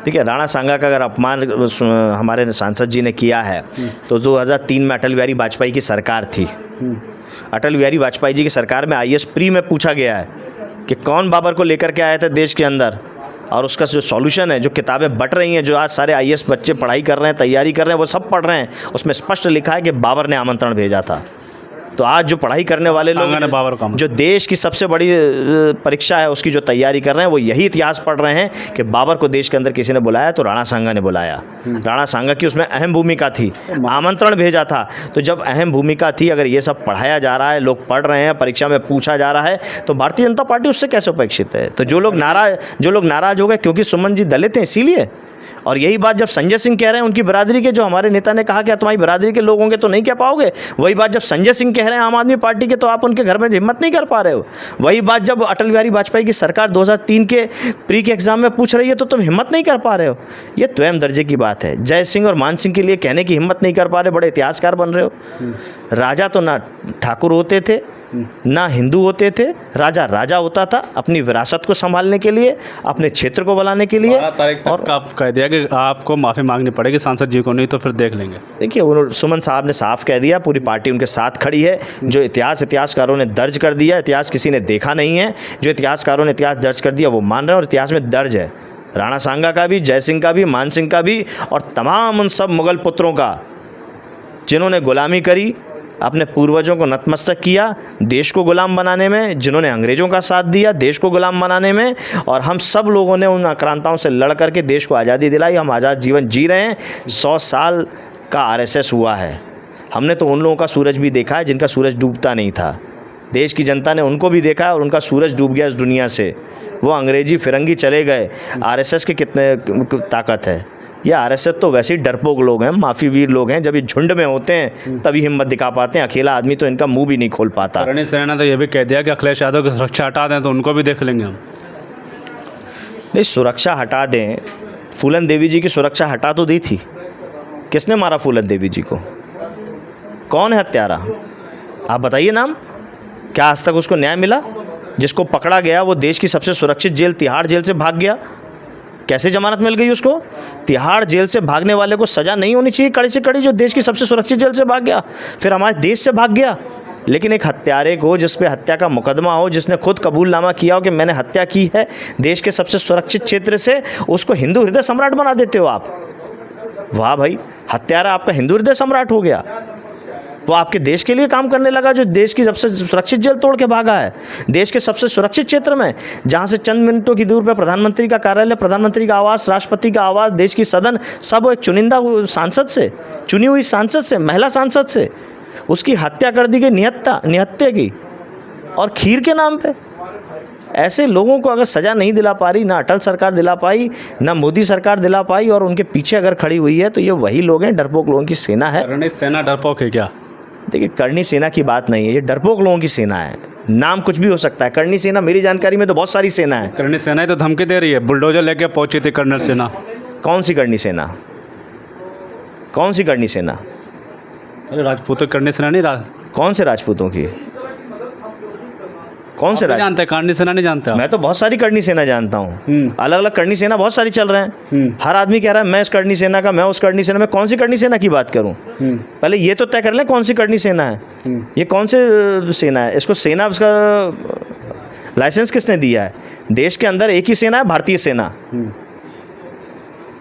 देखिए, राणा सांगा का अगर अपमान हमारे सांसद जी ने किया है तो 2003 में अटल बिहारी वाजपेयी की सरकार थी। अटल बिहारी वाजपेयी जी की सरकार में आईएएस प्री में पूछा गया है कि कौन बाबर को लेकर के आया था देश के अंदर, और उसका जो सॉल्यूशन है, जो किताबें बट रही हैं, जो आज सारे आईएएस बच्चे पढ़ाई कर रहे हैं, तैयारी कर रहे हैं, वो सब पढ़ रहे हैं, उसमें स्पष्ट लिखा है कि बाबर ने आमंत्रण भेजा था। तो आज जो पढ़ाई करने वाले लोग, जो देश की सबसे बड़ी परीक्षा है उसकी जो तैयारी कर रहे हैं, वो यही इतिहास पढ़ रहे हैं कि बाबर को देश के अंदर किसी ने बुलाया तो राणा सांगा ने बुलाया। राणा सांगा की उसमें अहम भूमिका थी, आमंत्रण भेजा था। तो जब अहम भूमिका थी, अगर ये सब पढ़ाया जा रहा है, लोग पढ़ रहे हैं, परीक्षा में पूछा जा रहा है, तो भारतीय जनता पार्टी उससे कैसे उपेक्षित है? तो जो लोग नाराज हो गए क्योंकि सुमन जी दलित हैं इसीलिए। और यही बात जब संजय सिंह कह रहे हैं, उनकी बिरादरी के, जो हमारे नेता ने कहा कि तुम्हारी बिरादरी के लोग होंगे तो नहीं कह पाओगे, वही बात जब संजय सिंह कह रहे हैं आम आदमी पार्टी के, तो आप उनके घर में हिम्मत नहीं कर पा रहे हो। वही बात जब अटल बिहारी वाजपेयी की सरकार 2003 के प्री के एग्जाम में पूछ रही है तो तुम हिम्मत नहीं कर पा रहे हो। ये स्वयं दर्जे की बात है। जय सिंह और मान सिंह के लिए कहने की हिम्मत नहीं कर पा रहे, बड़े इतिहासकार बन रहे हो। राजा तो ना ठाकुर होते थे ना हिंदू होते थे, राजा होता था अपनी विरासत को संभालने के लिए, अपने क्षेत्र को बनाने के लिए। और आप कह दिया कि आपको माफ़ी मांगनी पड़ेगी सांसद जी को, नहीं तो फिर देख लेंगे। देखिए, सुमन साहब ने साफ कह दिया, पूरी पार्टी उनके साथ खड़ी है। जो इतिहासकारों ने दर्ज कर दिया, इतिहास किसी ने देखा नहीं है, जो इतिहासकारों ने इतिहास दर्ज कर दिया वो मान रहे हैं और इतिहास में दर्ज है। राणा सांगा का भी, जय सिंह का भी, मान सिंह का भी, और तमाम उन सब मुगल पुत्रों का जिन्होंने गुलामी करी, अपने पूर्वजों को नतमस्तक किया देश को गुलाम बनाने में, जिन्होंने अंग्रेज़ों का साथ दिया देश को गुलाम बनाने में, और हम सब लोगों ने उन आक्रांताओं से लड़ करके देश को आज़ादी दिलाई। हम आज़ाद जीवन जी रहे हैं। 100 साल का आरएसएस हुआ है। हमने तो उन लोगों का सूरज भी देखा है जिनका सूरज डूबता नहीं था। देश की जनता ने उनको भी देखा है और उनका सूरज डूब गया इस दुनिया से। वो अंग्रेजी फिरंगी चले गए। आरएसएस की कितने ताकत है। ये आरएसएस तो वैसे ही डरपोक लोग हैं, माफी वीर लोग हैं। जब ये झुंड में होते हैं तभी हिम्मत दिखा पाते हैं, अकेला आदमी तो इनका मुंह भी नहीं खोल पाता। रणनीत सेना ने तो ये भी कह दिया कि अखिलेश यादव की सुरक्षा हटा दें तो उनको भी देख लेंगे हम। नहीं, सुरक्षा हटा दें, फूलन देवी जी की सुरक्षा हटा तो दी थी। किसने मारा फूलन देवी जी को? कौन है हत्यारा? आप बताइए नाम। क्या आज तक उसको न्याय मिला? जिसको पकड़ा गया वो देश की सबसे सुरक्षित जेल तिहाड़ जेल से भाग गया। कैसे जमानत मिल गई उसको? तिहाड़ जेल से भागने वाले को सज़ा नहीं होनी चाहिए कड़ी से कड़ी, जो देश की सबसे सुरक्षित जेल से भाग गया, फिर हमारे देश से भाग गया। लेकिन एक हत्यारे को, जिस पे हत्या का मुकदमा हो, जिसने खुद कबूलनामा किया हो कि मैंने हत्या की है देश के सबसे सुरक्षित क्षेत्र से, उसको हिंदू हृदय सम्राट बना देते हो आप। वाह भाई, हत्यारा आपका हिंदू हृदय सम्राट हो गया। वो आपके देश के लिए काम करने लगा, जो देश की सबसे सुरक्षित जेल तोड़ के भागा है, देश के सबसे सुरक्षित क्षेत्र में, जहां से चंद मिनटों की दूर पर प्रधानमंत्री का कार्यालय, प्रधानमंत्री का आवास, राष्ट्रपति का आवास, देश की सदन, सब एक चुनिंदा सांसद से, चुनी हुई सांसद से, महिला सांसद से उसकी हत्या कर दी गई, निहत्या की, और खीर के नाम पे। ऐसे लोगों को अगर सज़ा नहीं दिला पा रही, ना अटल सरकार दिला पाई, ना मोदी सरकार दिला पाई, और उनके पीछे अगर खड़ी हुई है, तो ये वही लोग हैं, डरपोक लोगों की सेना है। रणनीत सेना डरपोक है क्या? देखिए, करनी सेना की बात नहीं है, ये डरपोक लोगों की सेना है। नाम कुछ भी हो सकता है। करनी सेना, मेरी जानकारी में तो बहुत सारी सेना है। करनी सेना ही तो धमकी दे रही है, बुलडोजर लेके पहुंची थी कर्नल सेना। कौन सी करनी सेना? कौन सी करनी सेना? अरे राजपूतों की करनी सेना नहीं। कौन से राजपूतों की? कौन से जानते हैं? करनी सेना नहीं जानते? मैं तो बहुत सारी करनी सेना जानता हूँ। अलग अलग करनी सेना बहुत सारी चल रहे हैं। हर आदमी कह रहा है मैं इस करनी सेना का, मैं उस करनी सेना में। कौन सी करनी सेना की बात करूँ? पहले ये तो तय कर लें कौन सी करनी सेना है। ये कौन से सेना है? इसको सेना, उसका लाइसेंस किसने दिया है? देश के अंदर एक ही सेना है, भारतीय सेना।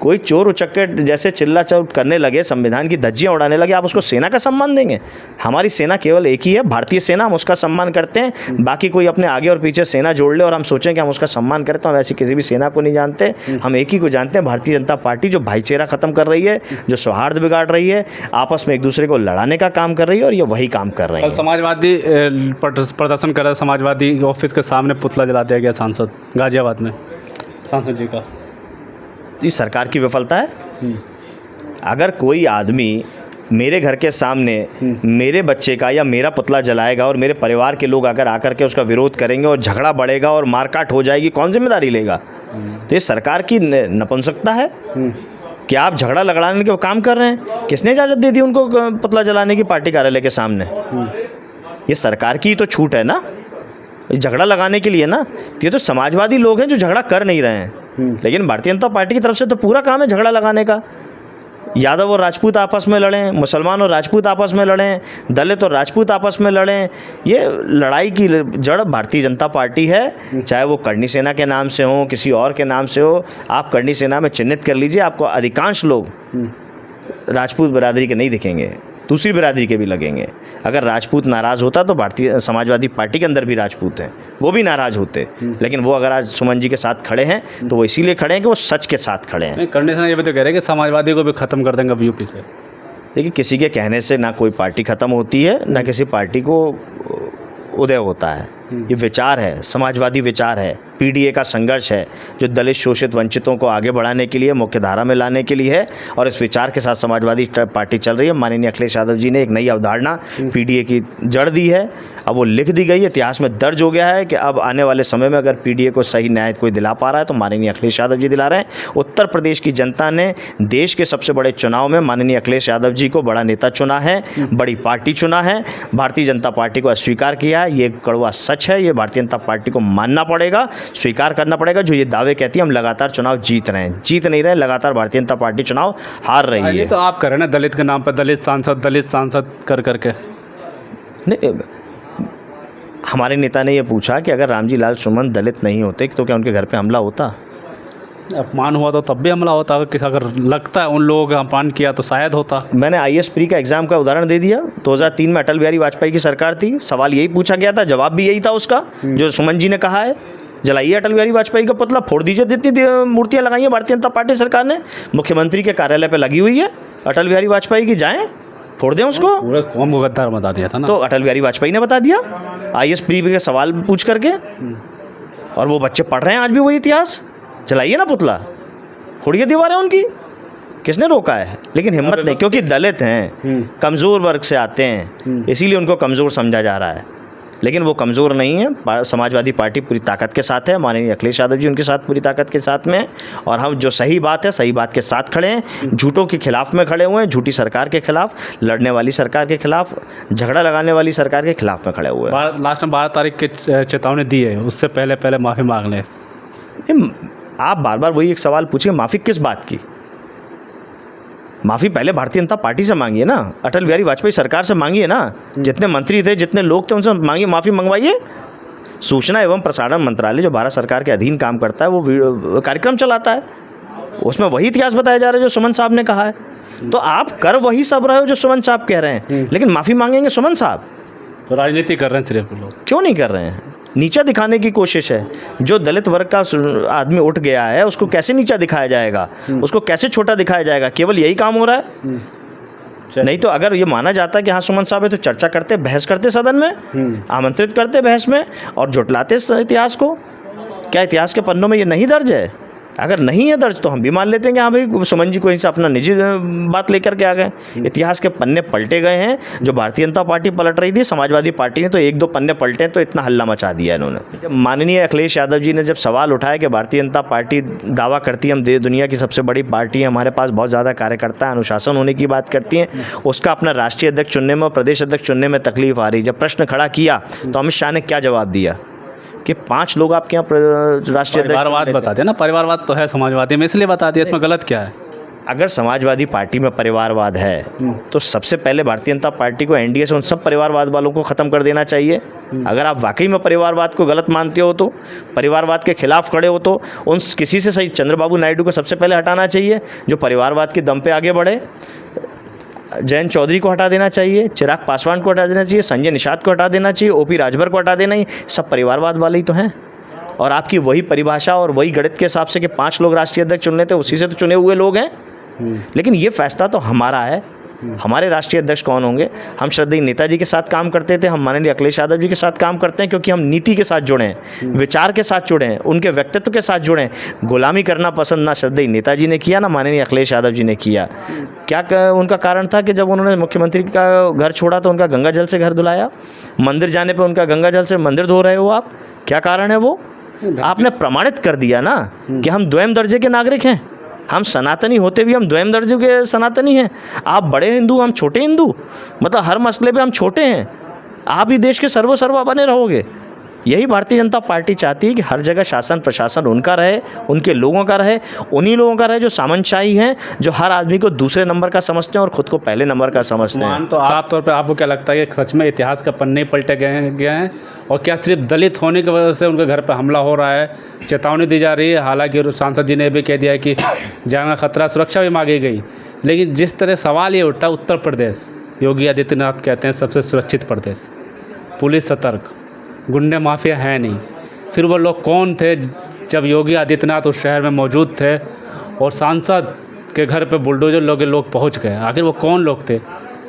कोई चोर उचक्के जैसे चिल्ला चौट करने लगे, संविधान की धज्जियाँ उड़ाने लगे, आप उसको सेना का सम्मान देंगे? हमारी सेना केवल एक ही है, भारतीय सेना, हम उसका सम्मान करते हैं। बाकी कोई अपने आगे और पीछे सेना जोड़ ले और हम सोचें कि हम उसका सम्मान करते हैं, हम ऐसी किसी भी सेना को नहीं जानते। हम एक ही को जानते हैं, भारतीय जनता पार्टी, जो भाईचारा ख़त्म कर रही है, जो सौहार्द बिगाड़ रही है, आपस में एक दूसरे को लड़ाने का काम कर रही है, और ये वही काम कर रही है। कल समाजवादी प्रदर्शन कर रहे, समाजवादी ऑफिस के सामने पुतला जला दिया गया सांसद गाजियाबाद में, सांसद जी का। ये सरकार की विफलता है। अगर कोई आदमी मेरे घर के सामने मेरे बच्चे का या मेरा पुतला जलाएगा और मेरे परिवार के लोग अगर आकर के उसका विरोध करेंगे और झगड़ा बढ़ेगा और मारकाट हो जाएगी, कौन जिम्मेदारी लेगा? तो ये सरकार की नपुंसकता है कि आप झगड़ा लगड़ाने के काम कर रहे हैं। किसने इजाज़त दे दी उनको पुतला जलाने की पार्टी कार्यालय के सामने? ये सरकार की तो छूट है ना, झगड़ा लगाने के लिए ना। ये तो समाजवादी लोग हैं जो झगड़ा कर नहीं रहे हैं। लेकिन भारतीय जनता पार्टी की तरफ से तो पूरा काम है झगड़ा लगाने का। यादव और राजपूत आपस में लड़ें, मुसलमान और राजपूत आपस में लड़ें, दलित और राजपूत आपस में लड़ें, ये लड़ाई की जड़ भारतीय जनता पार्टी है। चाहे वो करनी सेना के नाम से हो, किसी और के नाम से हो। आप करनी सेना में चिन्हित कर लीजिए, आपको अधिकांश लोग राजपूत बिरादरी के नहीं दिखेंगे, दूसरी बिरादरी के भी लगेंगे। अगर राजपूत नाराज़ होता तो भारतीय समाजवादी पार्टी के अंदर भी राजपूत हैं, वो भी नाराज़ होते। लेकिन वो अगर आज सुमन जी के साथ खड़े हैं तो वो इसीलिए खड़े हैं कि वो सच के साथ खड़े हैं। करने से ये भी तो कह रहे हैं कि समाजवादी को भी ख़त्म कर देंगे अब यूपी से। देखिए, किसी के कहने से ना कोई पार्टी ख़त्म होती है, ना किसी पार्टी को उदय होता है। ये विचार है, समाजवादी विचार है, पीडीए का संघर्ष है, जो दलित शोषित वंचितों को आगे बढ़ाने के लिए, मुख्य धारा में लाने के लिए है। और इस विचार के साथ समाजवादी पार्टी चल रही है। माननीय अखिलेश यादव जी ने एक नई अवधारणा पीडीए की जड़ दी है। अब वो लिख दी गई है, इतिहास में दर्ज हो गया है कि अब आने वाले समय में अगर पीडीए को सही न्याय कोई दिला पा रहा है तो माननीय अखिलेश यादव जी दिला रहे हैं। उत्तर प्रदेश की जनता ने देश के सबसे बड़े चुनाव में माननीय अखिलेश यादव जी को बड़ा नेता चुना है, बड़ी पार्टी चुना है। भारतीय जनता पार्टी को अस्वीकार किया है, ये कड़वा सच है। ये भारतीय जनता पार्टी को मानना पड़ेगा, स्वीकार करना पड़ेगा। जो ये दावे कहती है हम लगातार चुनाव जीत रहे हैं, जीत नहीं रहे, लगातार भारतीय जनता पार्टी चुनाव हार रही है। तो आप करें ना दलित के नाम पर दलित सांसद कर करके। नहीं, हमारे नेता ने ये पूछा कि अगर रामजी लाल सुमन दलित नहीं होते तो क्या उनके घर पे हमला होता? अपमान हुआ तो तब भी हमला होता। अगर लगता है उन लोगों का अपमान किया तो शायद होता। मैंने आईएएस प्री का एग्ज़ाम का उदाहरण दे दिया। 2003 में अटल बिहारी वाजपेयी की सरकार थी, सवाल यही पूछा गया था, जवाब भी यही था उसका जो सुमन जी ने कहा है। जलाइए अटल बिहारी वाजपेयी का पुतला, फोड़ दीजिए जितनी मूर्तियाँ लगाई हैं भारतीय जनता पार्टी सरकार ने। मुख्यमंत्री के कार्यालय पर लगी हुई है अटल बिहारी वाजपेयी की, जाएँ फोड़ दें उसको। पूरे कौम को गद्दार बता दिया था ना। तो अटल बिहारी वाजपेयी ने बता दिया आईएएस प्री के सवाल पूछ करके। और वो बच्चे पढ़ रहे हैं आज भी वही इतिहास। चलाइए ना पुतला, फोड़िए दीवारें उनकी, किसने रोका है? लेकिन हिम्मत नहीं, क्योंकि दलित हैं, कमज़ोर वर्ग से आते हैं, इसीलिए उनको कमज़ोर समझा जा रहा है। लेकिन वो कमज़ोर नहीं है। समाजवादी पार्टी पूरी ताकत के साथ है, माननीय अखिलेश यादव जी उनके साथ पूरी ताकत के साथ में है। और हम जो सही बात है, सही बात के साथ खड़े हैं, झूठों के खिलाफ में खड़े हुए हैं, झूठी सरकार के खिलाफ, लड़ने वाली सरकार के खिलाफ, झगड़ा लगाने वाली सरकार के खिलाफ में खड़े हुए हैं। लास्ट में 12 तारीख के चेतावनी दी है, उससे पहले माफ़ी मांग लें। आप बार बार वही एक सवाल पूछिए, माफ़ी किस बात की? माफ़ी पहले भारतीय जनता पार्टी से मांगिए ना, अटल बिहारी वाजपेयी सरकार से मांगिए ना। जितने मंत्री थे, जितने लोग थे, उनसे मांगिए, माफ़ी मंगवाइए। सूचना एवं प्रसारण मंत्रालय जो भारत सरकार के अधीन काम करता है, वो कार्यक्रम चलाता है, उसमें वही इतिहास बताया जा रहा है जो सुमन साहब ने कहा है। तो आप कर वही सब रहे हो जो सुमन साहब कह रहे हैं, लेकिन माफ़ी मांगेंगे सुमन साहब? तो राजनीति कर रहे हैं सिर्फ लोग। क्यों नहीं कर रहे हैं? नीचा दिखाने की कोशिश है। जो दलित वर्ग का आदमी उठ गया है उसको कैसे नीचा दिखाया जाएगा, उसको कैसे छोटा दिखाया जाएगा? केवल यही काम हो रहा है। नहीं तो अगर ये माना जाता है कि हाँ सुमन साहब है, तो चर्चा करते, बहस करते, सदन में आमंत्रित करते बहस में और जुटलाते इतिहास को। क्या इतिहास के पन्नों में ये नहीं दर्ज है? अगर नहीं है दर्ज तो हम भी मान लेते हैं कि हाँ भाई सुमन जी को से अपना निजी बात लेकर के आ गए। इतिहास के पन्ने पलटे गए हैं। जो भारतीय जनता पार्टी पलट रही थी, समाजवादी पार्टी ने तो एक दो पन्ने पलटे तो इतना हल्ला मचा दिया इन्होंने। जब माननीय अखिलेश यादव जी ने जब सवाल उठाया कि भारतीय जनता पार्टी दावा करती है हम दुनिया की सबसे बड़ी पार्टी है, हमारे पास बहुत ज़्यादा कार्यकर्ता है, अनुशासन होने की बात करती हैं, उसका अपना राष्ट्रीय अध्यक्ष चुनने में और प्रदेश अध्यक्ष चुनने में तकलीफ आ रही। जब प्रश्न खड़ा किया तो अमित शाह ने क्या जवाब दिया कि 5 लोग आपके यहाँ राष्ट्रीय परिवारवाद बता दिया ना। परिवारवाद तो है समाजवादी में, इसलिए बता दिया। इसमें गलत क्या है? अगर समाजवादी पार्टी में परिवारवाद है तो सबसे पहले भारतीय जनता पार्टी को एनडीए से उन सब परिवारवाद वालों को ख़त्म कर देना चाहिए। अगर आप वाकई में परिवारवाद को गलत मानते हो, तो परिवारवाद के खिलाफ खड़े हो, तो उन किसी से सही चंद्रबाबू नायडू को सबसे पहले हटाना चाहिए जो परिवारवाद के दम पे आगे बढ़े। जयंत चौधरी को हटा देना चाहिए, चिराग पासवान को हटा देना चाहिए, संजय निषाद को हटा देना चाहिए, ओपी राजभर को हटा देना ही। सब परिवारवाद वाले ही तो हैं। और आपकी वही परिभाषा और वही गणित के हिसाब से कि 5 लोग राष्ट्रीय अध्यक्ष चुन लेते, उसी से तो चुने हुए लोग हैं। लेकिन ये फैसला तो हमारा है। हमारे राष्ट्रीय अध्यक्ष कौन होंगे? हम श्रद्धेय नेताजी के साथ काम करते थे, हम माननीय अखिलेश यादव जी के साथ काम करते हैं, क्योंकि हम नीति के साथ जुड़े हैं, विचार के साथ जुड़े हैं, उनके व्यक्तित्व के साथ जुड़े हैं। गुलामी करना पसंद ना श्रद्धेय नेताजी ने किया, ना माननीय अखिलेश यादव जी ने किया। क्या उनका कारण था कि जब उन्होंने मुख्यमंत्री का घर छोड़ा तो उनका गंगा जल से घर धुलाया? मंदिर जाने पर उनका गंगा जल से मंदिर धो रहे हो आप? क्या कारण है वो? आपने प्रमाणित कर दिया ना कि हम द्वैम दर्जे के नागरिक हैं। हम सनातनी होते भी हम द्वैम दर्जे के सनातनी हैं। आप बड़े हिंदू, हम छोटे हिंदू, मतलब हर मसले पे हम छोटे हैं। आप ही देश के सर्वसर्वा बने रहोगे। यही भारतीय जनता पार्टी चाहती है कि हर जगह शासन प्रशासन उनका रहे, उनके लोगों का रहे, उन्हीं लोगों का रहे जो सामंतशाही हैं, जो हर आदमी को दूसरे नंबर का समझते हैं और खुद को पहले नंबर का समझते हैं। तो साफ तौर पे आपको क्या लगता है कि सच में इतिहास का पन्ने पलटे गए हैं और क्या सिर्फ दलित होने की वजह से उनके घर पर हमला हो रहा है? चेतावनी दी जा रही है, हालांकि सांसद जी ने भी कह दिया है कि जान का खतरा, सुरक्षा भी मांगी गई, लेकिन जिस तरह सवाल ये उठता है, उत्तर प्रदेश योगी आदित्यनाथ कहते हैं सबसे सुरक्षित प्रदेश, पुलिस सतर्क, गुंडे माफिया है नहीं, फिर वो लोग कौन थे जब योगी आदित्यनाथ उस शहर में मौजूद थे और सांसद के घर पे बुलडोजर लोग पहुंच गए? आखिर वो कौन लोग थे?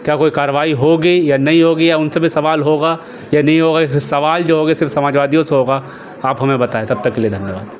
क्या कोई कार्रवाई होगी या नहीं होगी, या उनसे भी सवाल होगा या नहीं होगा? सिर्फ सवाल जो होगा सिर्फ समाजवादियों से होगा? आप हमें बताएं। तब तक के लिए धन्यवाद।